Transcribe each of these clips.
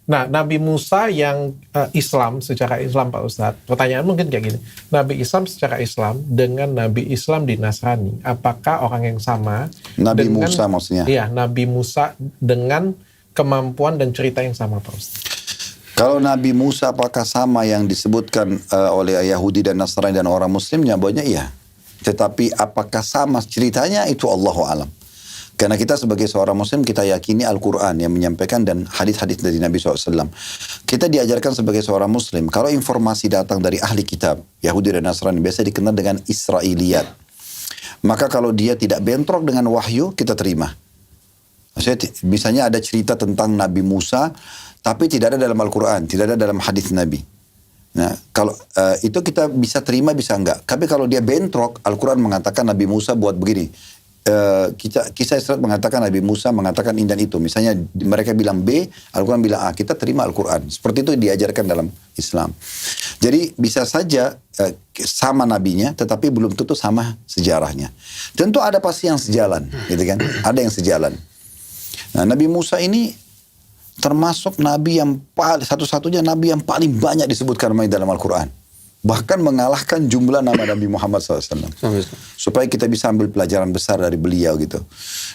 Nah, Nabi Musa yang Islam secara Islam Pak Ustadz, pertanyaan mungkin kayak gini. Nabi Islam secara Islam dengan Nabi Islam di Nasrani, apakah orang yang sama? Nabi dengan, Musa maksudnya? Iya, Nabi Musa dengan kemampuan dan cerita yang sama Pak Ustadz. Kalau Nabi Musa apakah sama yang disebutkan oleh Yahudi dan Nasrani dan orang Muslim? Jawabannya iya. Tetapi apakah sama ceritanya itu Allahu a'lam. Karena kita sebagai seorang Muslim kita yakini Al-Quran yang menyampaikan dan hadis-hadis dari Nabi SAW. Kita diajarkan sebagai seorang Muslim, kalau informasi datang dari ahli kitab, Yahudi dan Nasrani, biasa dikenal dengan Israiliyat. Maka kalau dia tidak bentrok dengan wahyu, kita terima. Maksudnya, misalnya ada cerita tentang Nabi Musa, tapi tidak ada dalam Al-Quran, tidak ada dalam hadis Nabi. Nah, kalau itu kita bisa terima, bisa enggak. Tapi kalau dia bentrok, Al-Quran mengatakan Nabi Musa buat begini. Kisah Isra mengatakan Nabi Musa mengatakan ini dan itu. Misalnya mereka bilang B, Al-Quran bilang A. Kita terima Al-Quran. Seperti itu diajarkan dalam Islam. Jadi bisa saja sama nabinya, tetapi belum tentu sama sejarahnya. Tentu ada pasti yang sejalan, gitu kan? Ada yang sejalan. Nah, Nabi Musa ini termasuk nabi yang satu-satunya nabi yang paling banyak disebutkan dalam Al-Quran. Bahkan mengalahkan jumlah nama Nabi Muhammad SAW. Supaya kita bisa ambil pelajaran besar dari beliau gitu.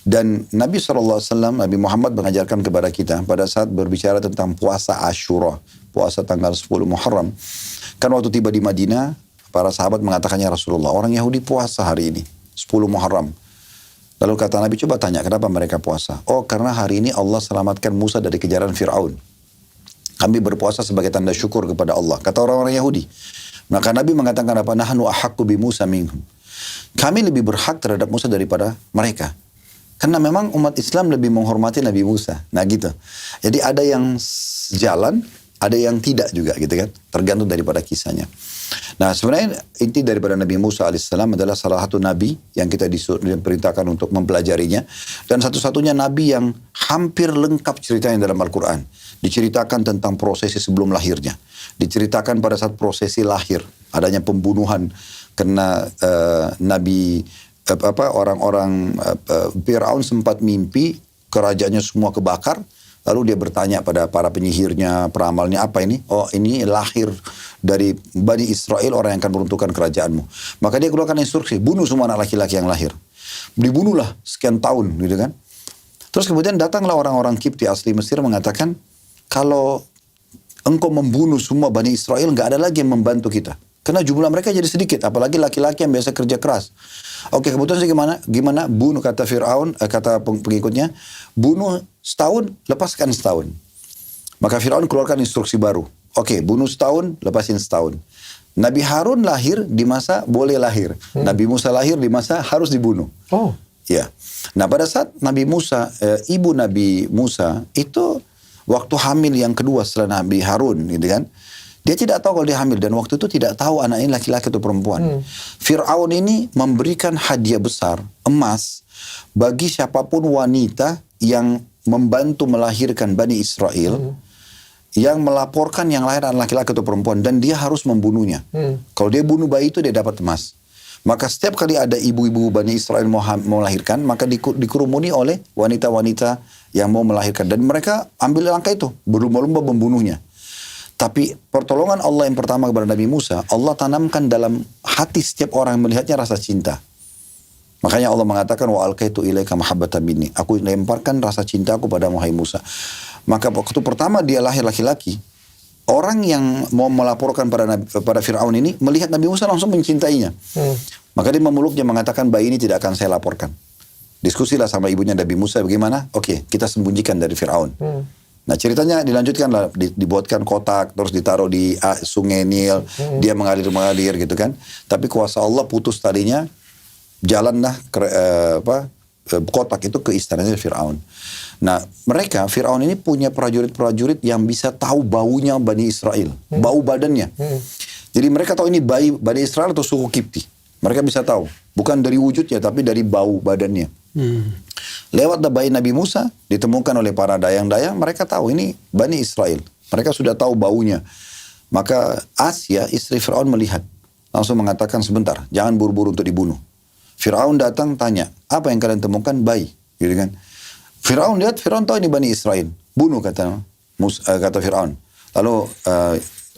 Dan Nabi SAW, Nabi Muhammad mengajarkan kepada kita pada saat berbicara tentang puasa Ashura, puasa tanggal 10 Muharram. Kan waktu tiba di Madinah, para sahabat mengatakannya Rasulullah, orang Yahudi puasa hari ini, 10 Muharram. Lalu kata Nabi, coba tanya kenapa mereka puasa. Oh, karena hari ini Allah selamatkan Musa dari kejaran Fir'aun. Kami berpuasa sebagai tanda syukur kepada Allah. Kata orang-orang Yahudi. Maka Nabi mengatakan apa? Nahnu ahaqqu bi Musa minhum. Kami lebih berhak terhadap Musa daripada mereka. Karena memang umat Islam lebih menghormati Nabi Musa. Nah gitu. Jadi ada yang jalan, ada yang tidak juga gitu kan. Tergantung daripada kisahnya. Nah sebenarnya inti daripada Nabi Musa alaihissalam adalah salah satu nabi yang kita diperintahkan untuk mempelajarinya. Dan satu-satunya nabi yang hampir lengkap ceritanya dalam Al-Quran. Diceritakan tentang prosesi sebelum lahirnya. Diceritakan pada saat prosesi lahir. Adanya pembunuhan karena orang-orang Fir'aun sempat mimpi kerajaannya semua kebakar. Lalu dia bertanya pada para penyihirnya, peramalnya, apa ini? Oh ini lahir dari Bani Israel orang yang akan meruntuhkan kerajaanmu. Maka dia keluarkan instruksi, bunuh semua anak laki-laki yang lahir. Dibunuhlah sekian tahun gitu kan. Terus kemudian datanglah orang-orang Kipti asli Mesir mengatakan, kalau engkau membunuh semua Bani Israel, nggak ada lagi yang membantu kita. Karena jumlah mereka jadi sedikit, apalagi laki-laki yang biasa kerja keras. Oke, kebetulan sih gimana? Bunuh, kata Fir'aun, kata pengikutnya, bunuh setahun, lepaskan setahun. Maka Fir'aun keluarkan instruksi baru. Oke, bunuh setahun, lepasin setahun. Nabi Harun lahir di masa boleh lahir. Nabi Musa lahir di masa harus dibunuh. Oh. Ya. Nah pada saat Nabi Musa, ibu Nabi Musa itu waktu hamil yang kedua setelah Nabi Harun gitu kan. Dia tidak tahu kalau dia hamil dan waktu itu tidak tahu anak ini laki-laki atau perempuan. Fir'aun ini memberikan hadiah besar, emas, bagi siapapun wanita yang membantu melahirkan Bani Israel, yang melaporkan yang lahir anak laki-laki atau perempuan, dan dia harus membunuhnya. Kalau dia bunuh bayi itu dia dapat emas. Maka setiap kali ada ibu-ibu Bani Israel mau melahirkan, maka dikerumuni oleh wanita-wanita yang mau melahirkan. Dan mereka ambil langkah itu, berlomba-lomba membunuhnya. Tapi pertolongan Allah yang pertama kepada Nabi Musa, Allah tanamkan dalam hati setiap orang yang melihatnya rasa cinta. Makanya Allah mengatakan, wa alqaitu ilaika mahabbatan minni. Aku lemparkan rasa cintaku pada Muhammad Musa. Maka waktu pertama dia lahir laki-laki, orang yang mau melaporkan pada Fir'aun ini melihat Nabi Musa langsung mencintainya. Maka dia memeluknya mengatakan, bayi ini tidak akan saya laporkan. Diskusilah sama ibunya Nabi Musa, bagaimana? Oke, kita sembunyikan dari Fir'aun. Nah ceritanya dilanjutkan lah, dibuatkan kotak, terus ditaruh di sungai Nil, dia mengalir gitu kan. Tapi kuasa Allah putus tadinya, jalanlah kotak itu ke istananya Fir'aun. Nah mereka, Fir'aun ini punya prajurit-prajurit yang bisa tahu baunya Bani Israel, bau badannya. Jadi mereka tahu ini Bani Israel atau suku Kipti. Mereka bisa tahu, bukan dari wujudnya tapi dari bau badannya. Lewat bayi Nabi Musa ditemukan oleh para dayang-dayang, mereka tahu ini Bani Israel. Mereka sudah tahu baunya. Maka Asia, istri Fir'aun melihat, langsung mengatakan sebentar, jangan buru-buru untuk dibunuh. Fir'aun datang tanya, apa yang kalian temukan? Bayi, gitu kan? Fir'aun lihat, Fir'aun tahu ini Bani Israel. Bunuh kata. kata Fir'aun. Lalu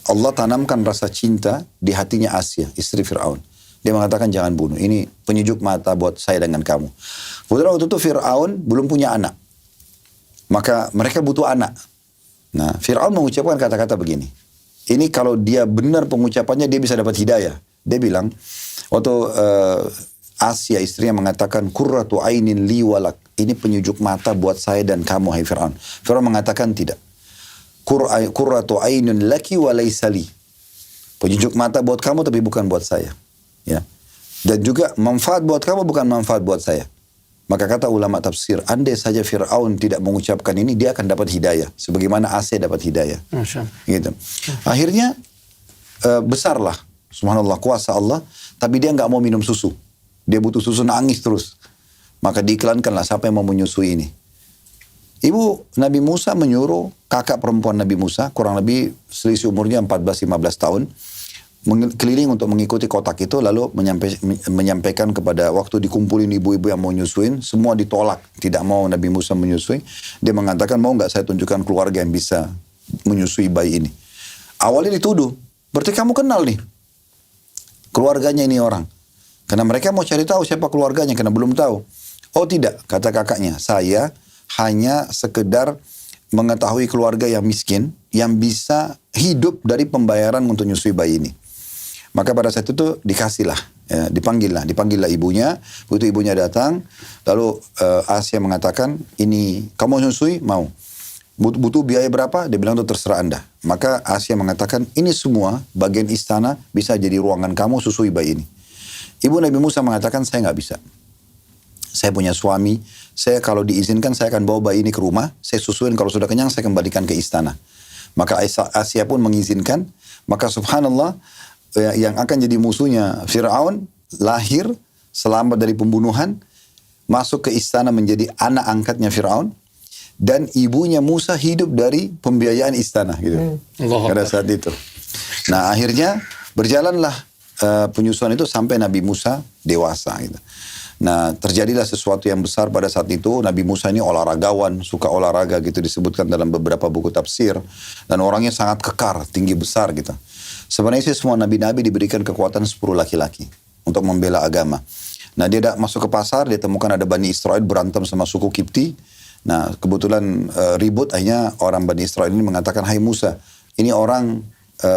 Allah tanamkan rasa cinta di hatinya Asia, istri Fir'aun. Dia mengatakan jangan bunuh. Ini penyejuk mata buat saya dengan kamu. Kebetulan waktu itu Fir'aun belum punya anak. Maka mereka butuh anak. Nah, Fir'aun mengucapkan kata-kata begini. Ini kalau dia benar pengucapannya, dia bisa dapat hidayah. Dia bilang, waktu Asia istrinya mengatakan, Qurratu ainin li walak. Ini penyejuk mata buat saya dan kamu, hai Fir'aun. Fir'aun mengatakan tidak. Qurratu ainun laki wa laysa li. Penyejuk mata buat kamu tapi bukan buat saya. Ya. Dan juga manfaat buat kamu bukan manfaat buat saya. Maka kata ulama tafsir, andai saja Fir'aun tidak mengucapkan ini, dia akan dapat hidayah. Sebagaimana Asia dapat hidayah. Gitu. Akhirnya besarlah, subhanallah, kuasa Allah. Tapi dia nggak mau minum susu. Dia butuh susu, nangis terus. Maka diiklankanlah siapa yang mau menyusui ini. Ibu Nabi Musa menyuruh kakak perempuan Nabi Musa, kurang lebih selisih umurnya 14-15 tahun, keliling untuk mengikuti kotak itu, lalu menyampaikan kepada waktu dikumpulin ibu-ibu yang mau nyusuin, semua ditolak, tidak mau Nabi Musa menyusui. Dia mengatakan, mau nggak saya tunjukkan keluarga yang bisa menyusui bayi ini. Awalnya dituduh, berarti kamu kenal nih keluarganya ini orang. Karena mereka mau cari tahu siapa keluarganya, karena belum tahu. Oh tidak, kata kakaknya, saya hanya sekedar mengetahui keluarga yang miskin, yang bisa hidup dari pembayaran untuk nyusui bayi ini. Maka pada saat itu dikasihlah, ya, dipanggillah ibunya. Begitu ibunya datang, lalu Asia mengatakan, ini kamu nyusui? Mau. Butuh biaya berapa? Dia bilang, itu terserah Anda. Maka Asia mengatakan, ini semua bagian istana bisa jadi ruangan kamu, susui bayi ini. Ibu Nabi Musa mengatakan, saya nggak bisa. Saya punya suami, saya kalau diizinkan saya akan bawa bayi ini ke rumah, saya susuin, kalau sudah kenyang saya kembalikan ke istana. Maka Asia pun mengizinkan, maka subhanallah, yang akan jadi musuhnya Fir'aun lahir, selamat dari pembunuhan, masuk ke istana menjadi anak angkatnya Fir'aun, dan ibunya Musa hidup dari pembiayaan istana gitu. Pada saat itu. Nah akhirnya berjalanlah penyusuan itu sampai Nabi Musa dewasa gitu. Nah terjadilah sesuatu yang besar pada saat itu. Nabi Musa ini olahragawan, suka olahraga gitu, disebutkan dalam beberapa buku tafsir. Dan orangnya sangat kekar, tinggi besar gitu. Sebenarnya semua nabi-nabi diberikan kekuatan 10 laki-laki untuk membela agama. Nah dia masuk ke pasar, dia temukan ada Bani Israel berantem sama suku Kipti. Nah kebetulan ribut, akhirnya orang Bani Israel ini mengatakan, hai Musa, ini orang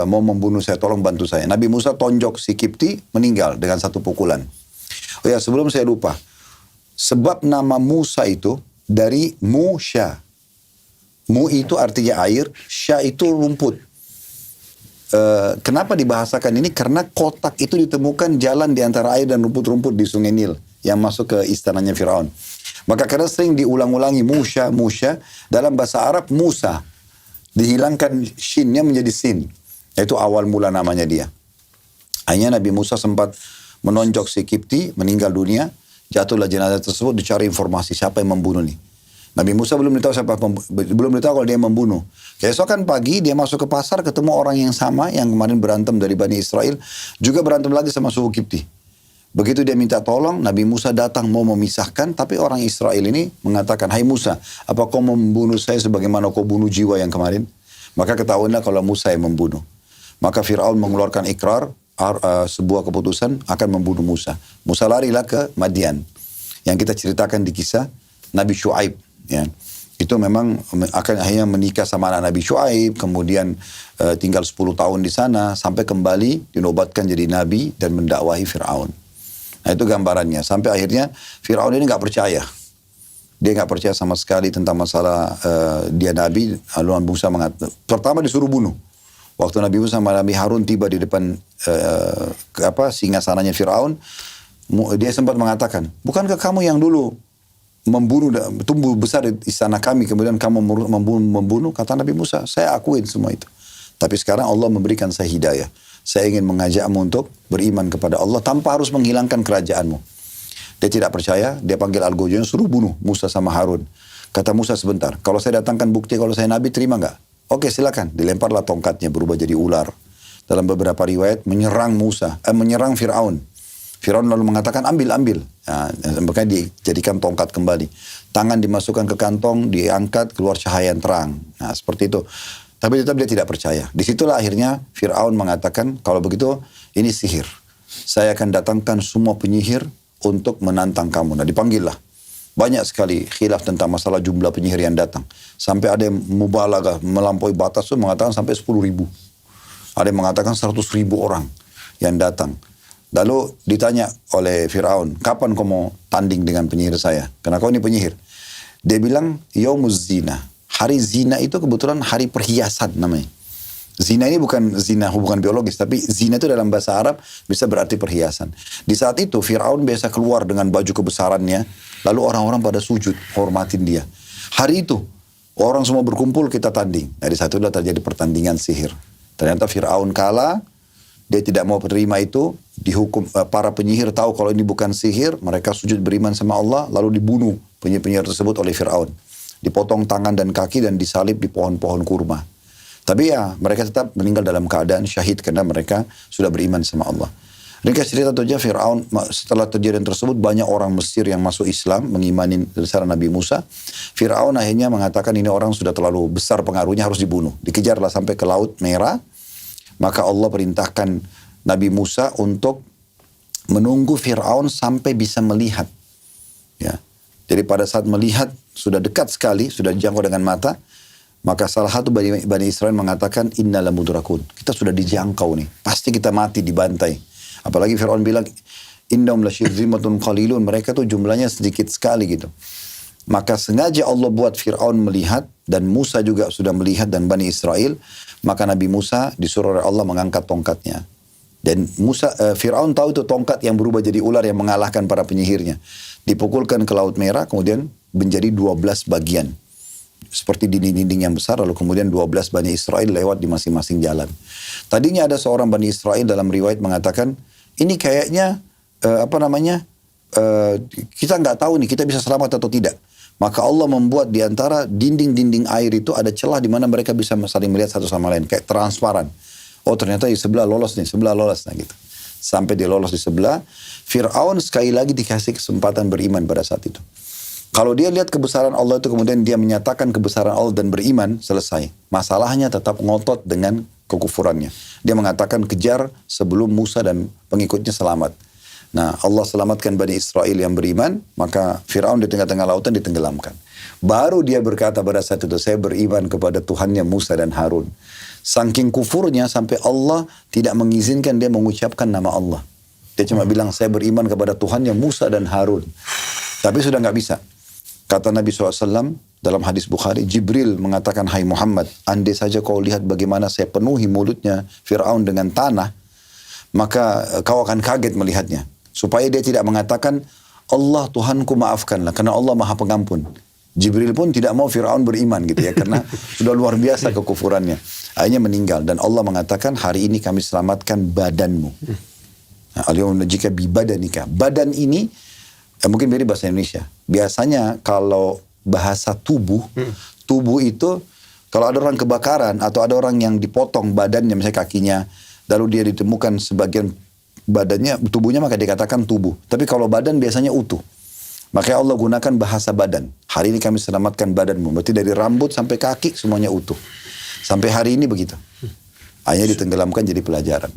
mau membunuh saya, tolong bantu saya. Nabi Musa tonjok si Kipti, meninggal dengan satu pukulan. Oh ya, sebelum saya lupa, sebab nama Musa itu dari Musya. Mu itu artinya air, sya itu rumput. Kenapa dibahasakan ini? Karena kotak itu ditemukan jalan di antara air dan rumput-rumput di Sungai Nil yang masuk ke istananya Firaun. Maka karena sering diulang-ulangi Musya, Musya, dalam bahasa Arab Musa dihilangkan shinnya menjadi sin. Itu awal mula namanya dia. Akhirnya Nabi Musa sempat menonjok si Kipti, meninggal dunia. Jatuhlah jenazah tersebut, dicari informasi siapa yang membunuh nih. Nabi Musa belum ditahu kalau dia membunuh. Keesokan pagi dia masuk ke pasar, ketemu orang yang sama yang kemarin berantem dari Bani Israel, juga berantem lagi sama suku Kipti. Begitu dia minta tolong, Nabi Musa datang mau memisahkan, tapi orang Israel ini mengatakan, hai Musa, apa kau membunuh saya sebagaimana kau bunuh jiwa yang kemarin? Maka ketahuilah kalau Musa yang membunuh. Maka Fir'aun mengeluarkan ikrar, sebuah keputusan akan membunuh Musa. Musa larilah ke Madian, yang kita ceritakan di kisah Nabi Syuaib. Ya. Itu memang akan akhirnya menikah sama anak Nabi Syuaib, kemudian tinggal 10 tahun di sana, sampai kembali dinobatkan jadi Nabi dan mendakwahi Fir'aun. Nah itu gambarannya. Sampai akhirnya Fir'aun ini nggak percaya. Dia nggak percaya sama sekali tentang masalah dia Nabi. Lalu Musa mengatakan, pertama disuruh bunuh. Waktu Nabi Musa sama Nabi Harun tiba di depan singgasananya Fir'aun, dia sempat mengatakan, bukankah kamu yang dulu membunuh, tumbuh besar di istana kami, kemudian kamu membunuh? Kata Nabi Musa, saya akuin semua itu. Tapi sekarang Allah memberikan saya hidayah. Saya ingin mengajakmu untuk beriman kepada Allah tanpa harus menghilangkan kerajaanmu. Dia tidak percaya, dia panggil Al-Gojonya, suruh bunuh Musa sama Harun. Kata Musa, sebentar, kalau saya datangkan bukti kalau saya Nabi, terima nggak? Oke silakan. Dilemparlah tongkatnya berubah jadi ular. Dalam beberapa riwayat menyerang menyerang Fir'aun. Firaun lalu mengatakan ambil. Nah, makanya dijadikan tongkat kembali. Tangan dimasukkan ke kantong, diangkat, keluar cahaya yang terang. Nah seperti itu. Tapi tetap dia tidak percaya. Disitulah akhirnya Firaun mengatakan, kalau begitu ini sihir. Saya akan datangkan semua penyihir untuk menantang kamu. Nah dipanggillah. Banyak sekali khilaf tentang masalah jumlah penyihir yang datang. Sampai ada yang mubalagah, melampaui batas itu mengatakan sampai 10.000. Ada yang mengatakan 100.000 orang yang datang. Lalu ditanya oleh Firaun, kapan kau mau tanding dengan penyihir saya? Karena kau ini penyihir. Dia bilang, yaumuz zina. Hari zina itu kebetulan hari perhiasan namanya. Zina ini bukan zina hubungan biologis, tapi zina itu dalam bahasa Arab bisa berarti perhiasan. Di saat itu Firaun biasa keluar dengan baju kebesarannya, lalu orang-orang pada sujud, hormatin dia. Hari itu orang semua berkumpul, kita tanding. Nah, di saat itu terjadi pertandingan sihir. Ternyata Firaun kalah. Dia tidak mau menerima itu, dihukum. Para penyihir tahu kalau ini bukan sihir, mereka sujud beriman sama Allah, lalu dibunuh penyihir tersebut oleh Firaun. Dipotong tangan dan kaki dan disalib di pohon-pohon kurma. Tapi ya, mereka tetap meninggal dalam keadaan syahid karena mereka sudah beriman sama Allah. Ringkas cerita saja, Firaun setelah kejadian tersebut banyak orang Mesir yang masuk Islam, mengimani risalah Nabi Musa. Firaun akhirnya mengatakan ini orang sudah terlalu besar pengaruhnya, harus dibunuh. Dikejarlah sampai ke Laut Merah. Maka Allah perintahkan Nabi Musa untuk menunggu Firaun sampai bisa melihat. Ya. Jadi pada saat melihat sudah dekat sekali, sudah dijangkau dengan mata, maka salah satu Bani Israel mengatakan inna lamudrakun. Kita sudah dijangkau nih, pasti kita mati dibantai. Apalagi Firaun bilang innahum lasyirzimatun qalilun, mereka tuh jumlahnya sedikit sekali gitu. Maka sengaja Allah buat Firaun melihat dan Musa juga sudah melihat dan Bani Israel. Maka Nabi Musa disuruh oleh Allah mengangkat tongkatnya. Dan Firaun tahu itu tongkat yang berubah jadi ular yang mengalahkan para penyihirnya. Dipukulkan ke Laut Merah, kemudian menjadi 12 bagian. Seperti dinding-dinding yang besar, lalu kemudian 12 Bani Israel lewat di masing-masing jalan. Tadinya ada seorang Bani Israel dalam riwayat mengatakan, ini kayaknya, kita nggak tahu nih, kita bisa selamat atau tidak. Maka Allah membuat di antara dinding-dinding air itu ada celah di mana mereka bisa saling melihat satu sama lain. Kayak transparan. Oh ternyata di sebelah lolos nih, sebelah lolos. Nah gitu. Sampai dia lolos di sebelah. Fir'aun sekali lagi dikasih kesempatan beriman pada saat itu. Kalau dia lihat kebesaran Allah itu kemudian dia menyatakan kebesaran Allah dan beriman, selesai. Masalahnya tetap ngotot dengan kekufurannya. Dia mengatakan kejar sebelum Musa dan pengikutnya selamat. Nah, Allah selamatkan Bani Israel yang beriman, maka Firaun di tengah-tengah lautan ditenggelamkan. Baru dia berkata pada saat itu, saya beriman kepada Tuhannya Musa dan Harun. Saking kufurnya sampai Allah tidak mengizinkan dia mengucapkan nama Allah. Dia cuma bilang, saya beriman kepada Tuhannya Musa dan Harun. Tapi sudah nggak bisa. Kata Nabi SAW dalam hadis Bukhari, Jibril mengatakan, hai Muhammad, andai saja kau lihat bagaimana saya penuhi mulutnya Firaun dengan tanah, maka kau akan kaget melihatnya. Supaya dia tidak mengatakan, Allah Tuhanku maafkanlah, karena Allah Maha Pengampun. Jibril pun tidak mau Firaun beriman gitu ya, karena sudah luar biasa kekufurannya. Akhirnya meninggal, dan Allah mengatakan, hari ini kami selamatkan badanmu. Nah, al-yawma nunajjika bi badanika. Badan ini, mungkin beda bahasa Indonesia. Biasanya kalau bahasa tubuh, tubuh itu, kalau ada orang kebakaran, atau ada orang yang dipotong badannya, misalnya kakinya, lalu dia ditemukan sebagian badannya, tubuhnya, maka dikatakan tubuh. Tapi kalau badan biasanya utuh. Makanya Allah gunakan bahasa badan. Hari ini kami selamatkan badanmu. Berarti dari rambut sampai kaki semuanya utuh. Sampai hari ini begitu. Akhirnya ditenggelamkan jadi pelajaran.